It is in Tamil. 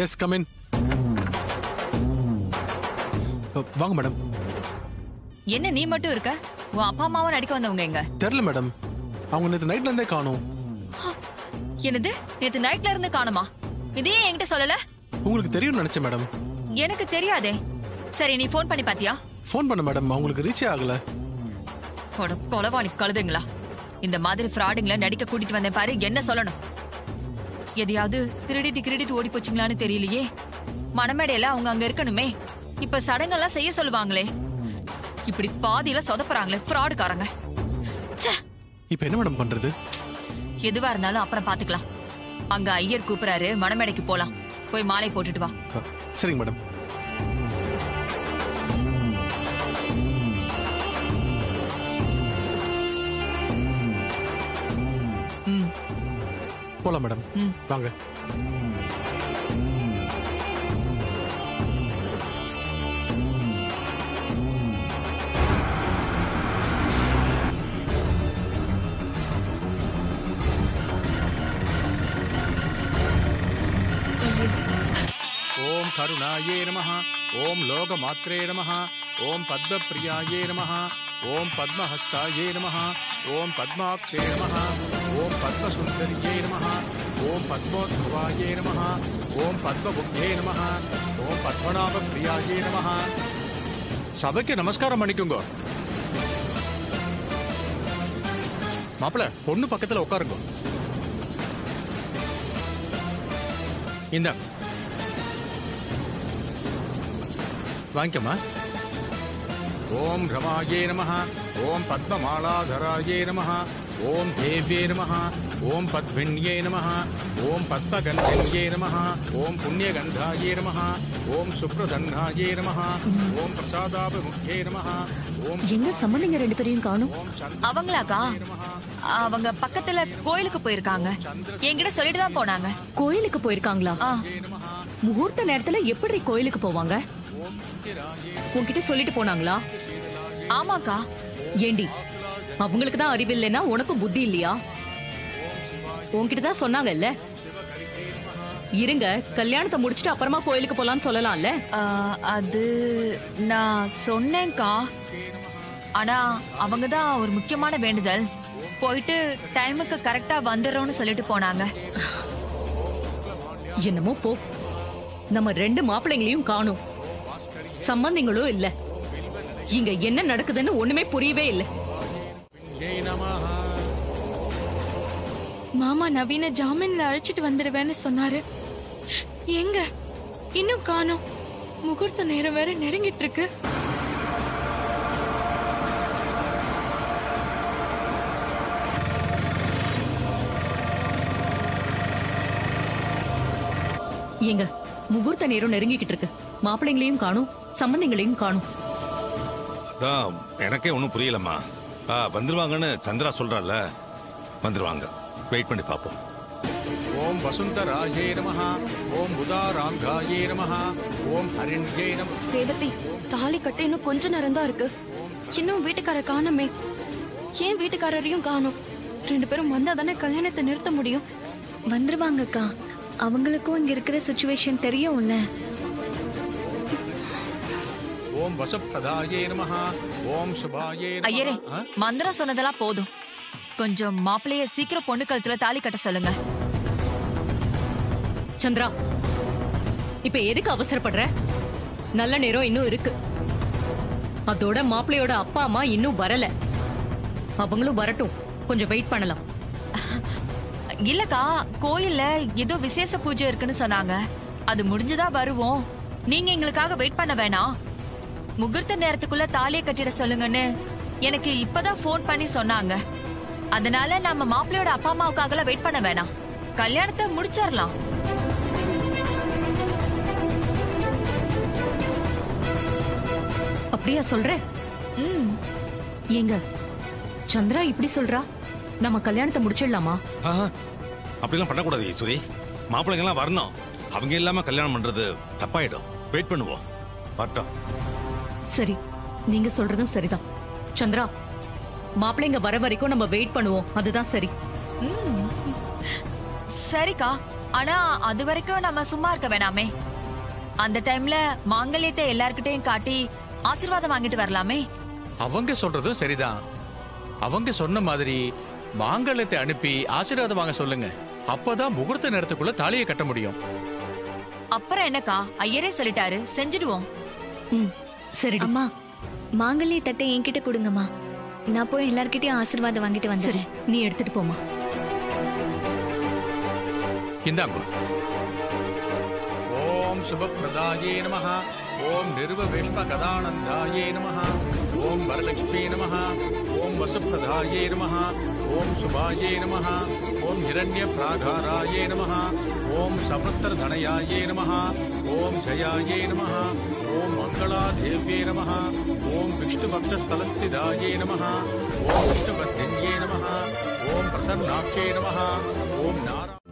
Yes come in. வாங்க மேடம். என்ன நீ மட்டும் இருக்க? உன் அப்பா அம்மாவை நடிக்க வந்தவங்க எங்க? தெரியல மேடம், அவங்க நேத்து நைட்ல இருந்தே காணோம். என்னது, நேத்து நைட்ல இருந்து காணுமா? இதையே என்கிட்ட சொல்லல. உங்களுக்கு தெரியும் நினைச்சேன் மேடம். எனக்கு தெரியாதே. சரி, நீ போன் பண்ணி பாத்தியா? போன் பண்ண மேடம், அவங்களுக்கு ரீச்சே ஆகல. கொலவாணி கழுதுங்களா, இந்த மாதிரி ஃப்ராடுங்களை நடிக்க கூட்டிட்டு வந்தேன் பாரு. என்ன சொல்லணும்? எதையாவது திருடிட்டு ஓடி போச்சுங்களான்னு தெரியலையே. மணமேடையில அவங்க அங்க இருக்கணுமே. இப்ப சடங்கெல்லாம் செய்ய சொல்லுவாங்களே, இப்படி பாதியில சொதப்புறாங்களே ஃப்ராடுக்காரங்க. இப்ப என்ன மேடம் பண்றது? எதுவா இருந்தாலும் அப்புறம் பாத்துக்கலாம். அங்க ஐயர் கூப்பிடாரு, மணமேடைக்கு போலாம். போய் மாலை போட்டுட்டு வா. சரிங்க மேடம். போலாம் மேடம், வாங்க. ओम करुणाये नमः, ओम लोकमात्रे नमः, ओम पद्मप्रियाये नमः, ओम पद्महस्ताये नमः, ओम पद्माक्षे नमः, ओम पद्मसुंदर्ये नमः, ओम पद्मोद्भवाये नमः, ओम पद्मबुद्धे नमः, ओम पद्मनाभप्रियाये नमः. சபைக்கு நமஸ்காரம் பண்ணிக்கோங்க. மாப்பிள்ள, பொண்ணு பக்கத்துல உட்காருங்க. இந்த வாங்கிக்கம்மா. ओम रमाये नमः, ओम पद्ममालाधराये नमः, ओम देव्ये नमः, ओम पद्मिन्ये नमः, ओम पद्मगन्धन्ये नमः, ओम पुण्यगन्धाये नमः, ओम सुप्रसन्नाये नमः, ओम प्रसादाभिमुख्ये नमः, ओम. எங்க சம்பந்திங்க ரெண்டு பேரையும் காணோம்? அவங்களாக்கா? அவங்க பக்கத்துல கோயிலுக்கு போயிருக்காங்க. என்கிட்ட சொல்லிட்டு தான் போனாங்க. கோயிலுக்கு போயிருக்காங்களா? முகூர்த்த நேரத்துல எப்படி கோயிலுக்கு போவாங்க? உன்கிட்ட சொல்லிட்டு போனாங்களா? ஆமாக்கா. ஏண்டி, அவங்களுக்கு தான் அறிவு இல்லைன்னா உனக்கு புத்தி இல்லையா? உன்கிட்ட தான் சொன்னாங்கல்ல. இருங்க, கல்யாணத்தை முடிச்சிட்டு அப்புறமா கோயிலுக்கு போலான்னு சொல்லலாம்ல. அது நான் சொன்னேன்க்கா. ஆனா அவங்க தான் ஒரு முக்கியமான வேண்டுதல், போயிட்டு டைமுக்கு கரெக்டா வந்துடுறோம்னு சொல்லிட்டு போனாங்க. என்னமோ போ. நம்ம ரெண்டு மாப்பிள்ளைங்களையும் காணும், சம்பந்திங்களும் இல்ல. இங்க என்ன நடக்குதுன்னு ஒண்ணுமே புரியவே இல்லை. மாமா நவீன ஜாமீன்ல அழைச்சிட்டு வந்துடுவேன்னு சொன்னாரு. எங்க இன்னும் காணோம். முகூர்த்த நேரம் வேற நெருங்கிட்டு இருக்கு. எங்க முகூர்த்த நேரம் நெருங்கிக்கிட்டு இருக்கு. மாப்பிள்ளைங்களையும் காணும், சம்பந்திங்களையும் காணும். அதான் எனக்கே ஒன்னும் புரியலம்மா. வந்துருவாங்கன்னு சந்திரா சொல்றால, வந்துருவாங்க. வெயிட் பண்ணி பாப்போம். ओम वसुंधराये नमः, ओम उदारांगाये नमः, ओम हरिण्ये नमः. ரேவதி, தாலி கட்ட இன்னும் கொஞ்ச நேரம் தான் இருக்கு. இன்னும் வீட்டுக்காரர் காணோமே. ஏன் வீட்டுக்காரரையும் காணோம்? ரெண்டு பேரும் வந்தா தானே கல்யாணத்தை நிறுத்த முடியும். வந்துருவாங்கக்கா, அவங்களுக்கும் இங்க இருக்கிற சிச்சுவேஷன் தெரியும்ல. ओम वसुप्रदाये नमः, ओम शुभाये नमः. ஐயரே, மந்திரம் சொன்னதெல்லாம் போதும். கொஞ்சம் மாப்பிள்ளைய சீக்கிரம் பொண்ணு கழுத்துல தாலி கட்ட சொல்லுங்க. சந்திரா, இப்ப எதுக்கு அவசரப்படுற? நல்ல நேரம் இன்னும் இருக்கு. அதோட மாப்பிள்ளையோட அப்பா அம்மா இன்னும் வரல. அவங்களும் வரட்டும், கொஞ்சம் வெயிட் பண்ணலாம். இல்லக்கா, கோயில்ல ஏதோ விசேஷ பூஜை இருக்குன்னு சொன்னாங்க. அது முடிஞ்சுதா வருவோம். நீங்க எங்களுக்காக வெயிட் பண்ண வேணாம். முகூர்த்த நேரத்துக்குள்ள தாலியை கட்டிட சொல்லுங்கன்னு எனக்கு இப்பதான் போன் பண்ணி சொன்னாங்க. அதனால நம்ம மாப்பிள்ளையோட அப்பா அம்மாவுக்காக வெயிட் பண்ண வேணாம், கல்யாணத்தை முடிச்சிடலாம். அப்படியா சொல்ற? ஏங்க சந்திரா இப்படி சொல்றா, நம்ம கல்யாணத்தை முடிச்சிடலாமா? அப்படிலாம் பண்ணக்கூடாது ஈஸ்வரி. மாப்பிள்ளைங்க எல்லாம் வரணும். அவங்க இல்லாம கல்யாணம் பண்றது தப்பாயிடும். வெயிட் பண்ணுவோம், வரட்டும். சரி, நீங்க சொல்றதும் சரிதான். சந்திரா, மாப்பிள்ளைங்க வர வரைக்கும் நம்ம வெயிட் பண்ணுவோம். அதுதான் சரி. சரிக்கா, ஆனா அது வரைக்கும் நம்ம சும்மா இருக்க வேணாமே. அந்த டைம்ல மாங்கல்யத்தை எல்லார்கிட்டயும் காட்டி ஆசீர்வாதம் வாங்கிட்டு வரலாமே. அவங்க சொல்றதும் சரிதான். அவங்க சொன்ன மாதிரி மாங்கல்யத்தை அனுப்பி ஆசீர்வாதம் வாங்க சொல்லுங்க. அப்பதான் முகூர்த்த நேரத்துக்குள்ள தாலியை கட்ட முடியும். அப்புறம் என்னக்கா, ஐயரே சொல்லிட்டாரு, செஞ்சிடுவோம். சரி அம்மா, மாங்கல்ய தட்டை என்கிட்ட கொடுங்கம்மா. நான் போய் எல்லார்கிட்டயும் ஆசீர்வாதம் வாங்கிட்டு வந்துடுறேன். நீ எடுத்துட்டு போமா. இந்தாங்க. ஓம் சுபப்ரதாயே நமஹ. ஓம் நிர்வவேஷ்ம கதானந்தாயே நமஹ. ஓம் வரலட்சுமி நமஹ. ஓம் வசுப்ரதாயே நமஹ. ஓம் சுபாயே நமஹ. ஓம் ஹிரண்ய பிராகாராயே நமஹ. ஓம் சமுத்திரதனயாயே நமஹ. ஓம் ஜயாயே நமஹ. ஓம் மங்களாதேவ்யே நமஹ. ஓம் விஷ்ணுபக்ஷஸ்தலஸ்திதாயே நமஹ. ஓம் விஷ்ணுபத்னியே நமஹ. ஓம் பிரசன்னாட்சே நமஹ. ஓம் நாரா